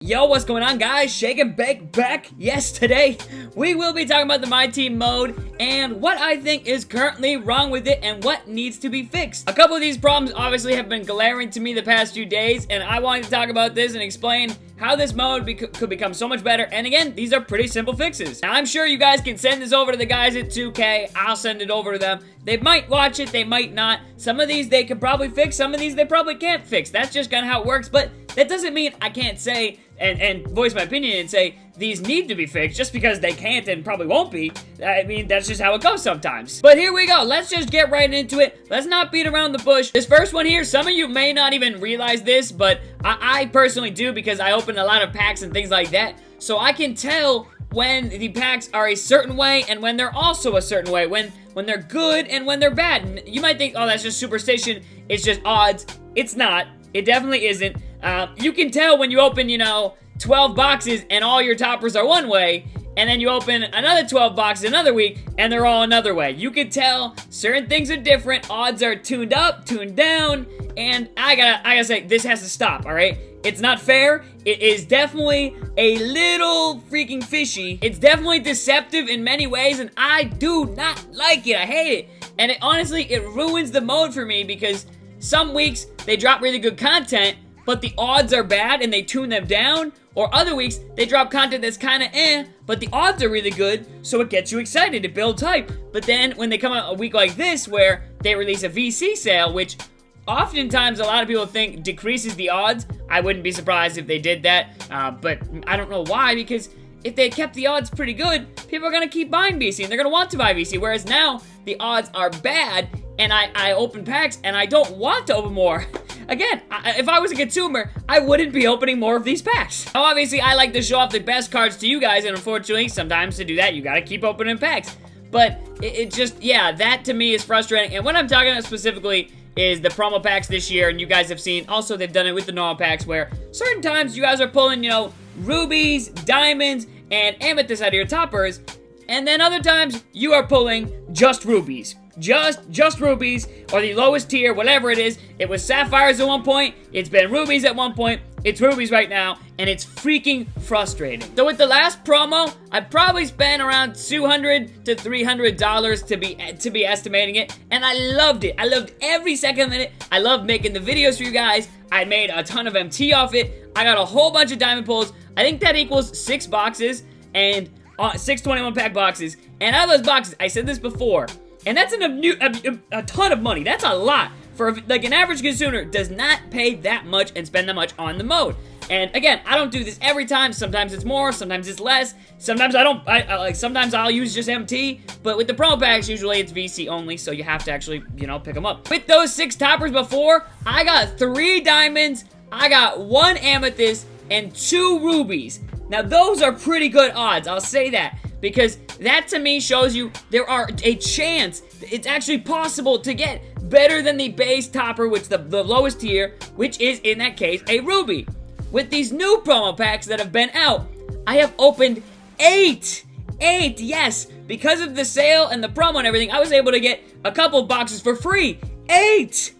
Yo, what's going on, guys? Shake and Bake back. Yes, today we will be talking about the MYTEAM mode and what I think is currently wrong with it and what needs to be fixed. A couple of these problems obviously have been glaring to me the past few days, and I wanted to talk about this and explain how this mode could become so much better. And again, these are pretty simple fixes. Now, I'm sure you guys can send this over to the guys at 2K. I'll send it over to them. They might watch it, they might not. Some of these they could probably fix, some of these they probably can't fix. That's just kind of how it works, but that doesn't mean I can't say and voice my opinion and say these need to be fixed just because they can't and probably won't be. I mean, that's just how it goes sometimes. But here we go. Let's just get right into it. Let's not beat around the bush. This first one here, some of you may not even realize this, but I personally do because I open a lot of packs and things like that. So I can tell when the packs are a certain way and when they're also a certain way. When they're good and when they're bad. And you might think, oh, that's just superstition. It's just odds. It's not. It definitely isn't. You can tell when you open, 12 boxes and all your toppers are one way, and then you open another 12 boxes another week and they're all another way. You can tell certain things are different, odds are tuned up, tuned down, and I gotta say, this has to stop, alright? It's not fair. It is definitely a little freaking fishy. It's definitely deceptive in many ways, and I do not like it. I hate it. And honestly, it ruins the mode for me because some weeks they drop really good content, but the odds are bad and they tune them down. Or other weeks, they drop content that's kind of but the odds are really good, so it gets you excited, it builds hype. But then when they come out a week like this, where they release a VC sale, which oftentimes a lot of people think decreases the odds. I wouldn't be surprised if they did that, but I don't know why, because if they kept the odds pretty good, people are going to keep buying VC, and they're going to want to buy VC, whereas now, the odds are bad, and I open packs, and I don't want to open more. Again, if I was a consumer, I wouldn't be opening more of these packs. Now, obviously, I like to show off the best cards to you guys, and unfortunately, sometimes to do that, you gotta keep opening packs. But it just, yeah, that to me is frustrating. And what I'm talking about specifically is the promo packs this year, and you guys have seen, also they've done it with the normal packs, where certain times you guys are pulling, rubies, diamonds, and amethyst out of your toppers, and then other times you are pulling just rubies. Just rubies, or the lowest tier, whatever it is. It was sapphires at one point, it's been rubies at one point, it's rubies right now, and it's freaking frustrating. So with the last promo, I probably spent around $200 to $300 to be estimating it, and I loved it. I loved every second of it. I loved making the videos for you guys. I made a ton of MT off it. I got a whole bunch of diamond pulls. I think that equals 6 boxes, and 6 21 pack boxes. And out of those boxes, I said this before, and that's a ton of money. That's a lot. For like an average consumer does not pay that much and spend that much on the mode. And again, I don't do this every time. Sometimes it's more, sometimes it's less. Sometimes I don't. Sometimes I'll use just MT. But with the promo packs, usually it's VC only, so you have to actually, pick them up. With those 6 toppers before, I got 3 diamonds, I got 1 amethyst, and 2 rubies. Now those are pretty good odds. I'll say that. Because that to me shows you there are a chance, it's actually possible to get better than the base topper, which the lowest tier, which is in that case a ruby. With these new promo packs that have been out, I have opened 8, yes, because of the sale and the promo and everything, I was able to get a couple boxes for free. 8!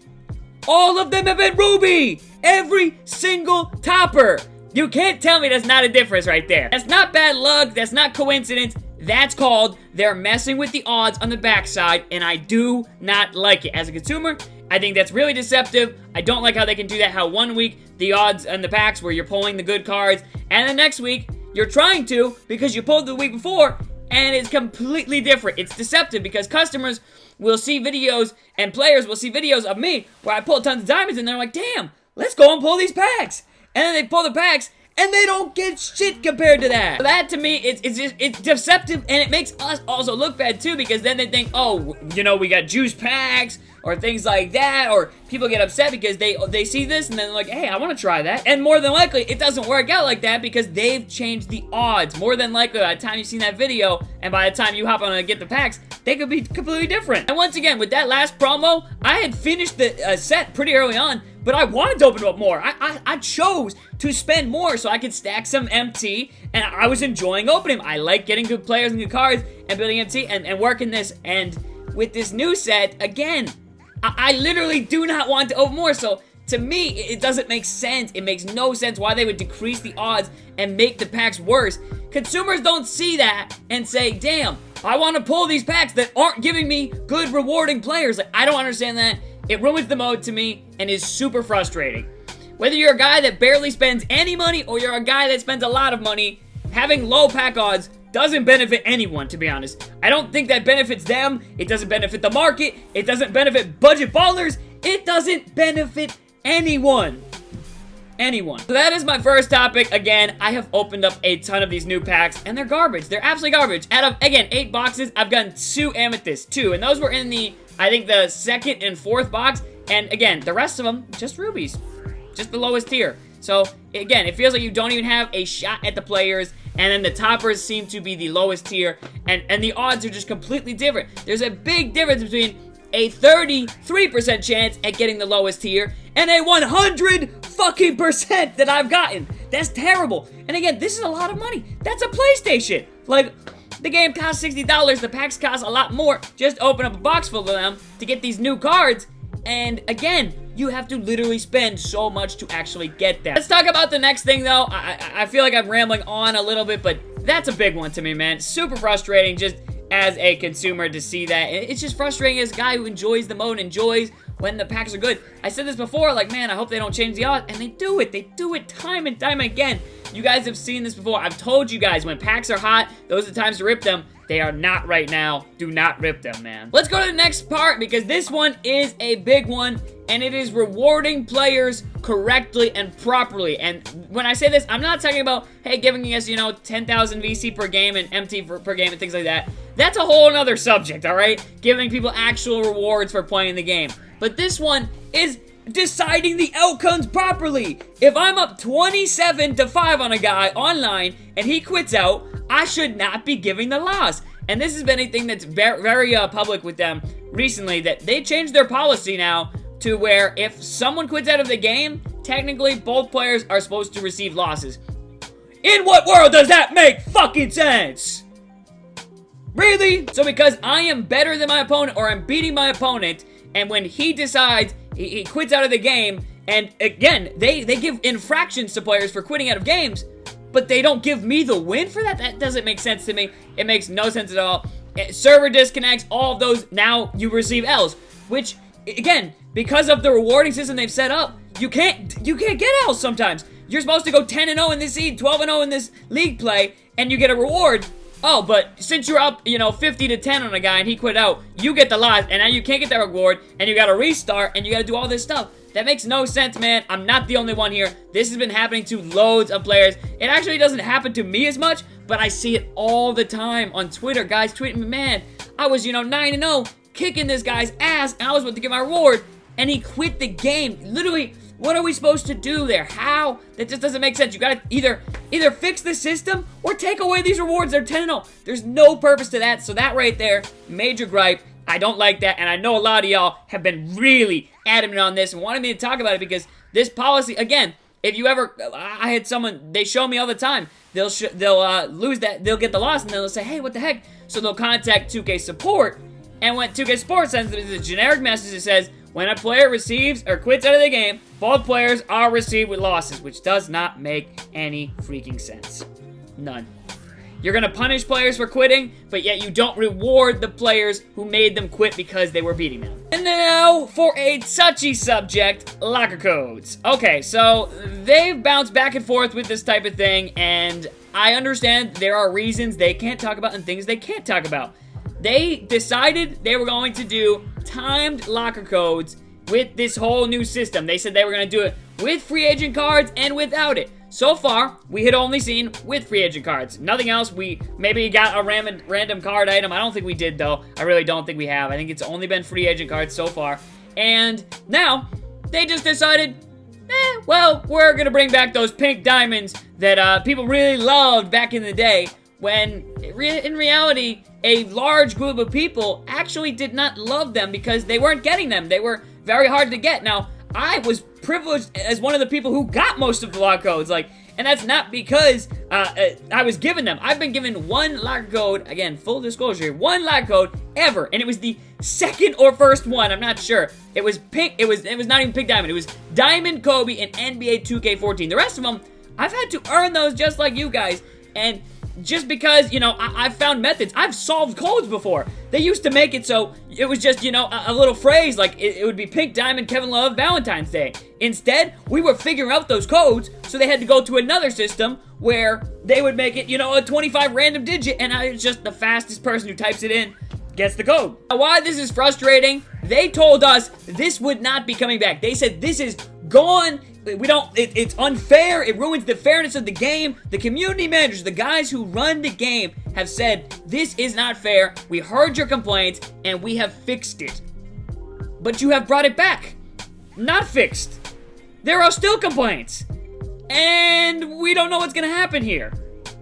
All of them have been ruby! Every single topper! You can't tell me that's not a difference right there. That's not bad luck, that's not coincidence, that's called they're messing with the odds on the backside, and I do not like it. As a consumer, I think that's really deceptive. I don't like how they can do that, how one week the odds on the packs where you're pulling the good cards, and the next week you're trying to because you pulled the week before, and it's completely different. It's deceptive because customers will see videos and players will see videos of me where I pull tons of diamonds and they're like, damn, let's go and pull these packs. And then they pull the packs, and they don't get shit compared to that. So that to me, it's deceptive, and it makes us also look bad too, because then they think, oh, we got juice packs, or things like that, or people get upset because they see this, and then they're like, hey, I want to try that. And more than likely, it doesn't work out like that, because they've changed the odds. More than likely, by the time you've seen that video, and by the time you hop on and get the packs, they could be completely different. And once again, with that last promo, I had finished the set pretty early on, but I wanted to open up more. I chose to spend more so I could stack some MT, and I was enjoying opening them. I like getting good players and good cards and building MT and working this. And with this new set, again, I literally do not want to open more. So to me, it doesn't make sense. It makes no sense why they would decrease the odds and make the packs worse. Consumers don't see that and say, damn, I want to pull these packs that aren't giving me good rewarding players. Like, I don't understand that. It ruins the mode to me and is super frustrating. Whether you're a guy that barely spends any money or you're a guy that spends a lot of money, having low pack odds doesn't benefit anyone, to be honest. I don't think that benefits them. It doesn't benefit the market. It doesn't benefit budget ballers. It doesn't benefit anyone. So that is my first topic. Again, I have opened up a ton of these new packs, and they're garbage. They're absolutely garbage. Out of, again, 8 boxes, I've gotten 2 amethysts, 2. And those were in the, I think, the 2nd and 4th box. And again, the rest of them, just rubies. Just the lowest tier. So, again, it feels like you don't even have a shot at the players. And then the toppers seem to be the lowest tier. And the odds are just completely different. There's a big difference between a 33% chance at getting the lowest tier and a 100% that I've gotten. That's terrible. And again, this is a lot of money. That's a PlayStation. Like, the game costs $60. The packs cost a lot more. Just open up a box full of them to get these new cards. And again, you have to literally spend so much to actually get that. Let's talk about the next thing, though. I feel like I'm rambling on a little bit, but that's a big one to me, man. Super frustrating just as a consumer to see that. It's just frustrating as a guy who enjoys the mode, enjoys when the packs are good. I said this before, like, man, I hope they don't change the odds, and they do it. They do it time and time again. You guys have seen this before. I've told you guys, when packs are hot, those are the times to rip them. They are not right now. Do not rip them, man. Let's go to the next part, because this one is a big one, and it is rewarding players correctly and properly. And when I say this, I'm not talking about, hey, giving us, 10,000 VC per game and MT per game and things like that. That's a whole nother subject, all right? Giving people actual rewards for playing the game. But this one is deciding the outcomes properly. If I'm up 27-5 on a guy online and he quits out, I should not be giving the loss. And this has been a thing that's very public with them recently, that they changed their policy now to where if someone quits out of the game, technically both players are supposed to receive losses. In what world does that make fucking sense? Really? So because I am better than my opponent, or I'm beating my opponent, and when he decides he quits out of the game, and again, they give infractions to players for quitting out of games, but they don't give me the win for that? That doesn't make sense to me. It makes no sense at all. Server disconnects, all of those, now you receive L's, which, again, because of the rewarding system they've set up, you can't get L's sometimes. You're supposed to go 10-0 in this seed, 12-0 in this league play, and you get a reward. Oh, but since you're up, 50-10 on a guy and he quit out, you get the loss, and now you can't get that reward, and you gotta restart, and you gotta do all this stuff. That makes no sense, man. I'm not the only one here. This has been happening to loads of players. It actually doesn't happen to me as much, but I see it all the time on Twitter. Guys tweeting me, man, I was, 9-0, kicking this guy's ass, and I was about to get my reward, and he quit the game. Literally, what are we supposed to do there? How? That just doesn't make sense. You gotta either fix the system or take away these rewards. They're 10-0. There's no purpose to that. So that right there, major gripe. I don't like that, and I know a lot of y'all have been really adamant on this and wanted me to talk about it, because this policy, again, if you ever, I had someone, they show me all the time, they'll lose that, they'll get the loss, and they'll say, hey, what the heck? So they'll contact 2K support, and when 2K support sends them a generic message that says, when a player receives or quits out of the game, both players are received with losses, which does not make any freaking sense. None. You're gonna punish players for quitting, but yet you don't reward the players who made them quit because they were beating them. And now, for a touchy subject, locker codes. Okay, so they've bounced back and forth with this type of thing, and I understand there are reasons they can't talk about and things they can't talk about. They decided they were going to do timed locker codes with this whole new system. They said they were going to do it with free agent cards and without it. So far, we had only seen with free agent cards. Nothing else. We maybe got a random card item. I don't think we did, though. I really don't think we have. I think it's only been free agent cards so far. And now, they just decided, well, we're going to bring back those pink diamonds that people really loved back in the day, when in reality, a large group of people actually did not love them because they weren't getting them. They were very hard to get. Now, I was privileged as one of the people who got most of the lock codes, and that's not because I was given them. I've been given one lock code, again, full disclosure, one lock code ever, and it was the second or first one, I'm not sure. It was pink, it was not even pink diamond, it was Diamond Kobe in NBA 2K14. The rest of them, I've had to earn those just like you guys, and just because, you know, I've found methods. I've solved codes before. They used to make it so it was just, you know, a little phrase, like it would be pink diamond Kevin Love Valentine's Day. Instead, we were figuring out those codes, so they had to go to another system where they would make it, you know, a 25 random digit, and I was just the fastest person who types it in gets the code. Now, why this is frustrating, they told us this would not be coming back. They said this is gone. It's unfair. It ruins the fairness of the game. The community managers, the guys who run the game, have said this is not fair. We heard your complaints and we have fixed it. But you have brought it back. Not fixed. There are still complaints. And we don't know what's gonna happen here.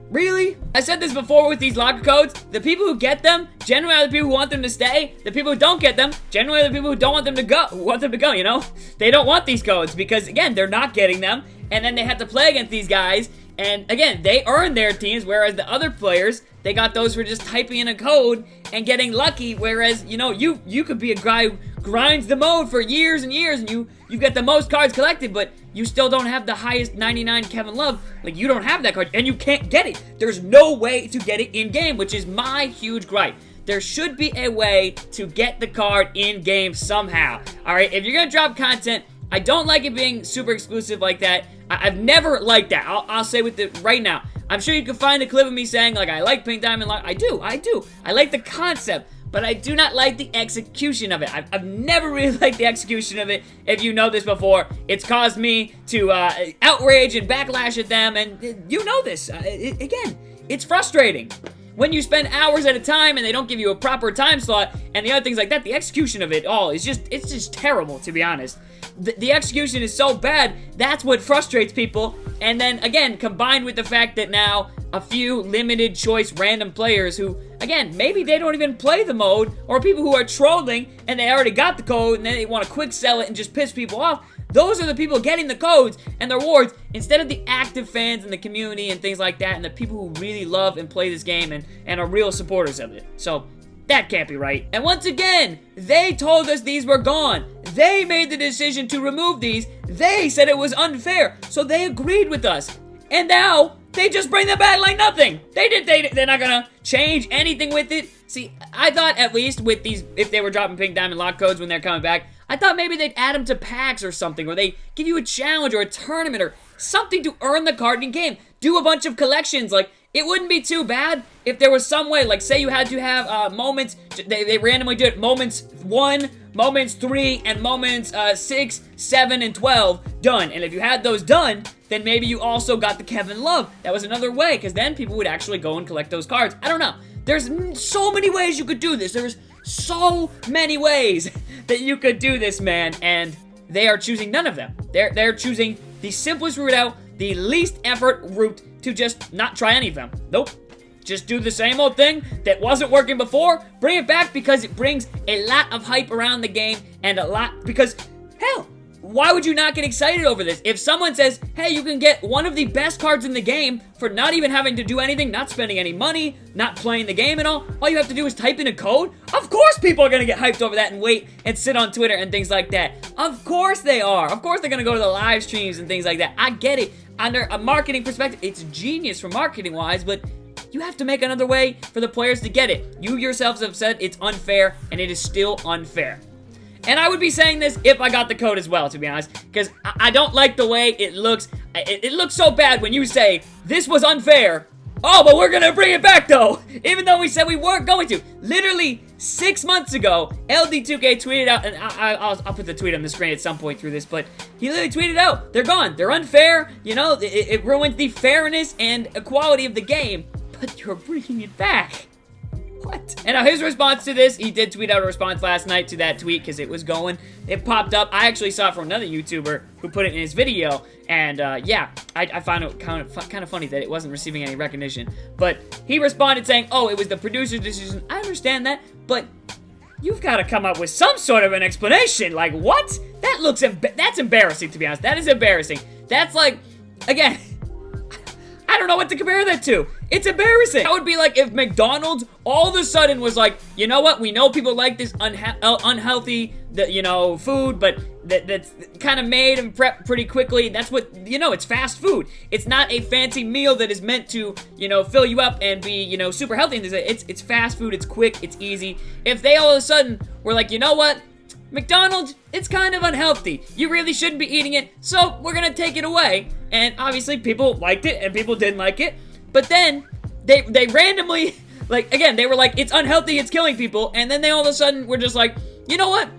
Really? I said this before with these locker codes. The people who get them generally are the people who want them to stay. The people who don't get them generally are the people who don't want them to go, you know? They don't want these codes because, again, they're not getting them. And then they have to play against these guys. And, again, they earn their teams, whereas the other players, they got those for just typing in a code and getting lucky. Whereas, you know, you could be a guy who grinds the mode for years and years, and you've got the most cards collected, but you still don't have the highest 99 Kevin Love. Like, you don't have that card, and you can't get it. There's no way to get it in-game, which is my huge gripe. There should be a way to get the card in-game somehow. Alright, if you're gonna drop content, I don't like it being super exclusive like that. I've never liked that. I'll say with it right now. I'm sure you can find a clip of me saying, like, I like Pink Diamond. I do. I like the concept, but I do not like the execution of it. I've never really liked the execution of it. If you know this before, it's caused me to outrage and backlash at them, and you know this. Again, it's frustrating. When you spend hours at a time and they don't give you a proper time slot and the other things like that, the execution of it all is it's just terrible, to be honest. The execution is so bad, that's what frustrates people. And then, again, combined with the fact that now a few limited choice random players who, again, maybe they don't even play the mode, or people who are trolling and they already got the code and then they want to quick sell it and just piss people off, those are the people getting the codes and the rewards instead of the active fans in the community and things like that, and the people who really love and play this game and are real supporters of it. So that can't be right. And once again, they told us these were gone. They made the decision to remove these. They said it was unfair, so they agreed with us. And now they just bring them back like nothing. They're not gonna change anything with it. See, I thought at least with these, if they were dropping Pink Diamond lock codes when they're coming back, I thought maybe they'd add them to packs or something, or they give you a challenge or a tournament or something to earn the card in game. Do a bunch of collections. Like, it wouldn't be too bad if there was some way, like, say you had to have moments, they randomly did moments 1, moments 3, and moments 6, 7, and 12 done. And if you had those done, then maybe you also got the Kevin Love. That was another way, because then people would actually go and collect those cards. I don't know. There's so many ways you could do this. There's so many ways that you could do this, man, and they are choosing none of them. They're choosing the simplest route out, the least effort route to just not try any of them. Nope. Just do the same old thing that wasn't working before. Bring it back because it brings a lot of hype around the game and a lot, because, hell, why would you not get excited over this? If someone says, hey, you can get one of the best cards in the game for not even having to do anything, not spending any money, not playing the game at all you have to do is type in a code, of course people are going to get hyped over that and wait and sit on Twitter and things like that. Of course they are. Of course they're going to go to the live streams and things like that. I get it. Under a marketing perspective, it's genius for marketing-wise, but you have to make another way for the players to get it. You yourselves have said it's unfair, and it is still unfair. And I would be saying this if I got the code as well, to be honest, because I don't like the way it looks. It looks so bad when you say, this was unfair. Oh, but we're gonna bring it back, though, even though we said we weren't going to. Literally 6 months ago, LD2K tweeted out, and I'll put the tweet on the screen at some point through this, but he literally tweeted out, they're gone, they're unfair, you know, it ruins the fairness and equality of the game, but you're bringing it back. What? And now his response to this, he did tweet out a response last night to that tweet because it was going. It popped up. I actually saw it from another YouTuber who put it in his video. And yeah, I found it kind of funny that it wasn't receiving any recognition. But he responded saying, oh, it was the producer's decision. I understand that, but you've got to come up with some sort of an explanation. Like, what? That looks, that's embarrassing, to be honest. That is embarrassing. That's like, again, I I don't know what to compare that to. It's embarrassing. That would be like if McDonald's all of a sudden was like, you know what? We know people like this unhealthy, food, but that's kind of made and prepped pretty quickly. That's what, it's fast food. It's not a fancy meal that is meant to, fill you up and be, super healthy. It's fast food. It's quick. It's easy. If they all of a sudden were like, you know what? McDonald's, it's kind of unhealthy. You really shouldn't be eating it, so we're gonna take it away. And obviously, people liked it and people didn't like it. But then, they randomly, they were like, it's unhealthy, it's killing people. And then they all of a sudden were just like, you know what?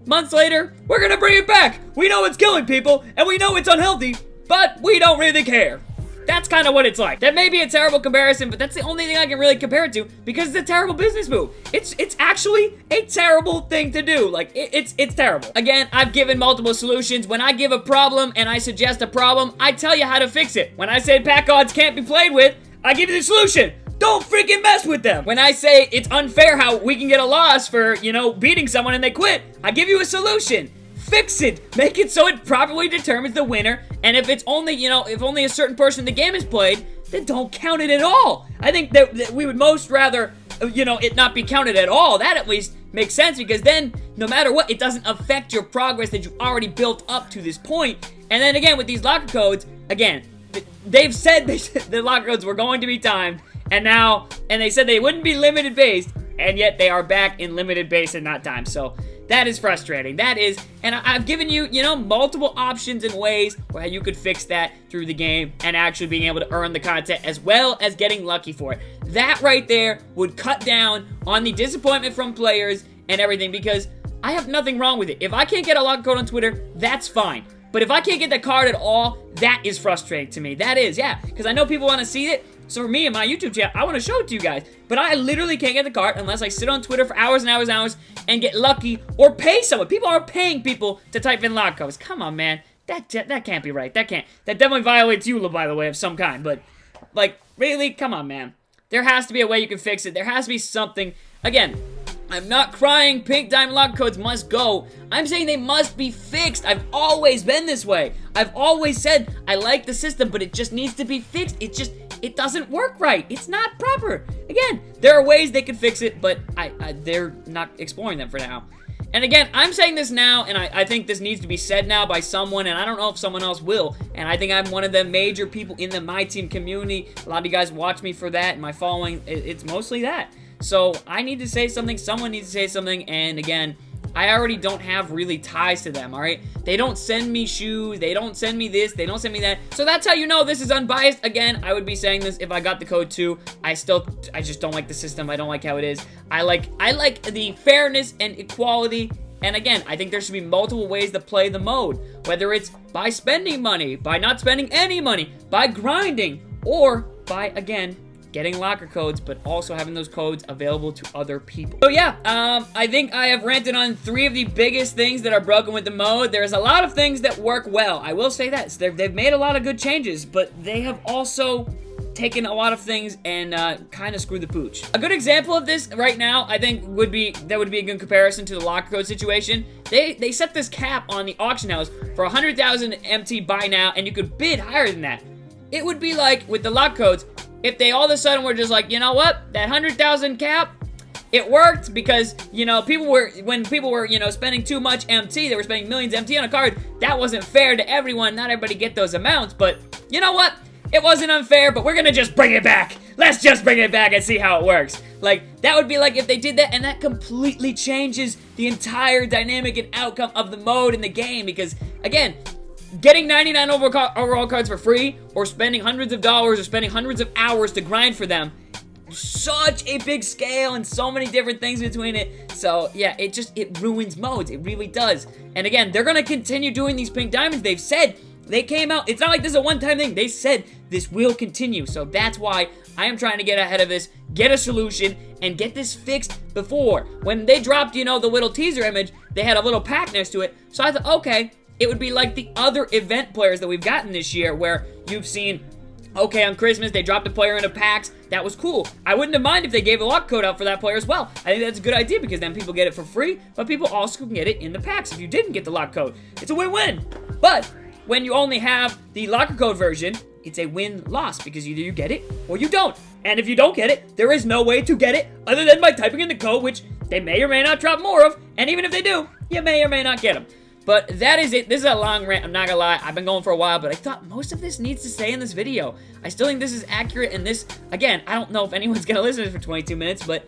Months later, we're gonna bring it back. We know it's killing people, and we know it's unhealthy, but we don't really care. That's kind of what it's like. That may be a terrible comparison, but that's the only thing I can really compare it to because it's a terrible business move. It's actually a terrible thing to do. It's terrible. Again, I've given multiple solutions. When I give a problem and I suggest a problem, I tell you how to fix it. When I say pack odds can't be played with, I give you the solution. Don't freaking mess with them. When I say it's unfair how we can get a loss for, beating someone and they quit, I give you a solution. Fix it. Make it so it properly determines the winner. And if it's only, if only a certain portion of the game is played, then don't count it at all. I think that we would most rather, it not be counted at all. That at least makes sense because then, no matter what, it doesn't affect your progress that you've already built up to this point. And then again, with these locker codes, again, they've said the locker codes were going to be timed, and they said they wouldn't be limited based, and yet they are back in limited base and not timed. So that is frustrating. That is, and I've given you, multiple options and ways where you could fix that through the game and actually being able to earn the content as well as getting lucky for it. That right there would cut down on the disappointment from players and everything because I have nothing wrong with it. If I can't get a locker code on Twitter, that's fine. But if I can't get the card at all, that is frustrating to me. That is, yeah, because I know people want to see it. So for me and my YouTube channel, I want to show it to you guys. But I literally can't get the card unless I sit on Twitter for hours and hours and hours and get lucky or pay someone. People are paying people to type in lock codes. Come on, man. That can't be right. That definitely violates EULA, by the way, of some kind. But, really? Come on, man. There has to be a way you can fix it. There has to be something. Again, I'm not crying pink diamond lock codes must go. I'm saying they must be fixed. I've always been this way. I've always said I like the system, but it just needs to be fixed. It doesn't work right. It's not proper. Again, there are ways they could fix it, but they're not exploring them for now. And again, I'm saying this now, and I think this needs to be said now by someone, and I don't know if someone else will. And I think I'm one of the major people in the MYTEAM community. A lot of you guys watch me for that, and my following, it's mostly that. So I need to say something, someone needs to say something, and again, I already don't have really ties to them, alright? They don't send me shoes, they don't send me this, they don't send me that. So that's how you know this is unbiased. Again, I would be saying this if I got the code too. I just don't like the system, I don't like how it is. I like the fairness and equality. And again, I think there should be multiple ways to play the mode. Whether it's by spending money, by not spending any money, by grinding, or by, again, getting locker codes, but also having those codes available to other people. So yeah, I think I have ranted on 3 of the biggest things that are broken with the mode. There's a lot of things that work well. I will say that. They've made a lot of good changes, but they have also taken a lot of things and kind of screwed the pooch. A good example of this right now, I think, would be a good comparison to the locker code situation. They set this cap on the auction house for 100,000 MT buy now, and you could bid higher than that. It would be like with the lock codes, if they all of a sudden were just like, you know what, that 100,000 cap, it worked because, when people were, spending too much MT, they were spending millions MT on a card, that wasn't fair to everyone, not everybody get those amounts, but you know what, it wasn't unfair, but we're gonna just bring it back. Let's just bring it back and see how it works. That would be like if they did that, and that completely changes the entire dynamic and outcome of the mode in the game, because, again, getting 99 overall cards for free, or spending hundreds of dollars, or spending hundreds of hours to grind for them, such a big scale and so many different things between it. So yeah, it ruins modes. It really does. And again, they're gonna continue doing these pink diamonds. They've said they came out. It's not like this is a one-time thing. They said this will continue. So that's why I am trying to get ahead of this, get a solution, and get this fixed before. When they dropped, the little teaser image, they had a little pack next to it. So I thought, okay, it would be like the other event players that we've gotten this year where you've seen, okay, on Christmas, they dropped a player into packs. That was cool. I wouldn't have minded if they gave a lock code out for that player as well. I think that's a good idea because then people get it for free, but people also can get it in the packs if you didn't get the lock code. It's a win-win. But when you only have the locker code version, it's a win-loss because either you get it or you don't. And if you don't get it, there is no way to get it other than by typing in the code, which they may or may not drop more of. And even if they do, you may or may not get them. But that is it. This is a long rant. I'm not gonna lie. I've been going for a while, but I thought most of this needs to stay in this video. I still think this is accurate, and this, again, I don't know if anyone's gonna listen to this for 22 minutes, but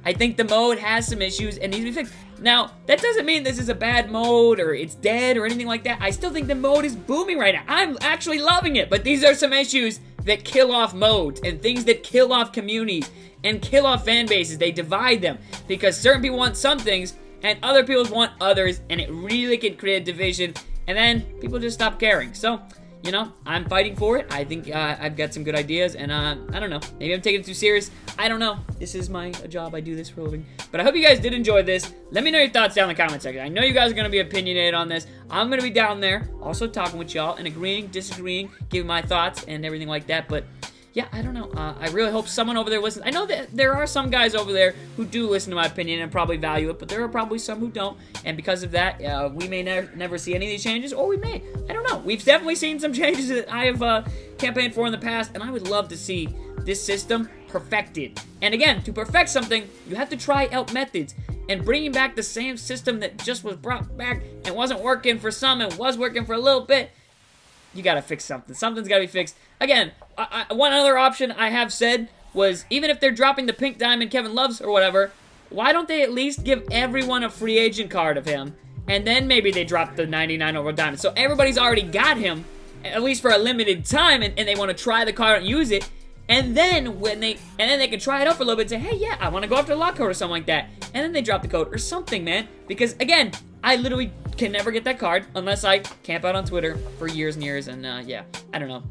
I think the mode has some issues and needs to be fixed. Now, that doesn't mean this is a bad mode or it's dead or anything like that. I still think the mode is booming right now. I'm actually loving it, but these are some issues that kill off modes and things that kill off communities and kill off fan bases. They divide them because certain people want some things and other people want others, and it really can create a division, and then people just stop caring. So, you know, I'm fighting for it. I think I've got some good ideas, and I don't know. Maybe I'm taking it too serious. I don't know. This is my job. I do this for a living. But I hope you guys did enjoy this. Let me know your thoughts down in the comment section. I know you guys are going to be opinionated on this. I'm going to be down there also talking with y'all and agreeing, disagreeing, giving my thoughts and everything like that. But yeah, I don't know. I really hope someone over there listens. I know that there are some guys over there who do listen to my opinion and probably value it, but there are probably some who don't. And because of that, we may never see any of these changes, or we may. I don't know. We've definitely seen some changes that I have campaigned for in the past, and I would love to see this system perfected. And again, to perfect something, you have to try out methods. And bringing back the same system that just was brought back and wasn't working for some and was working for a little bit, you gotta fix something. Something's gotta be fixed. Again, one other option I have said was, even if they're dropping the pink diamond Kevin loves or whatever, why don't they at least give everyone a free agent card of him, and then maybe they drop the 99 over diamond. So everybody's already got him, at least for a limited time, and they want to try the card and use it. And then they can try it out for a little bit and say, hey, yeah, I want to go after the lock code or something like that. And then they drop the code or something, man. Because, again, I literally can never get that card unless I camp out on Twitter for years and years. And, yeah, I don't know.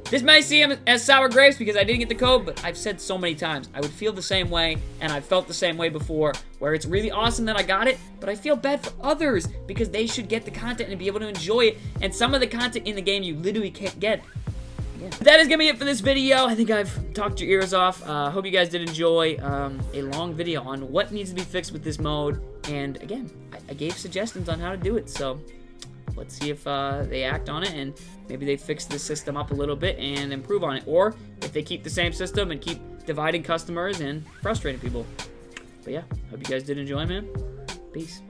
This may seem as sour grapes because I didn't get the code, but I've said so many times, I would feel the same way, and I've felt the same way before, where it's really awesome that I got it, but I feel bad for others because they should get the content and be able to enjoy it. And some of the content in the game you literally can't get. Yeah. That is going to be it for this video. I think I've talked your ears off. Hope you guys did enjoy a long video on what needs to be fixed with this mode. And again, I gave suggestions on how to do it. So let's see if they act on it and maybe they fix the system up a little bit and improve on it. Or if they keep the same system and keep dividing customers and frustrating people. But yeah, hope you guys did enjoy, man. Peace.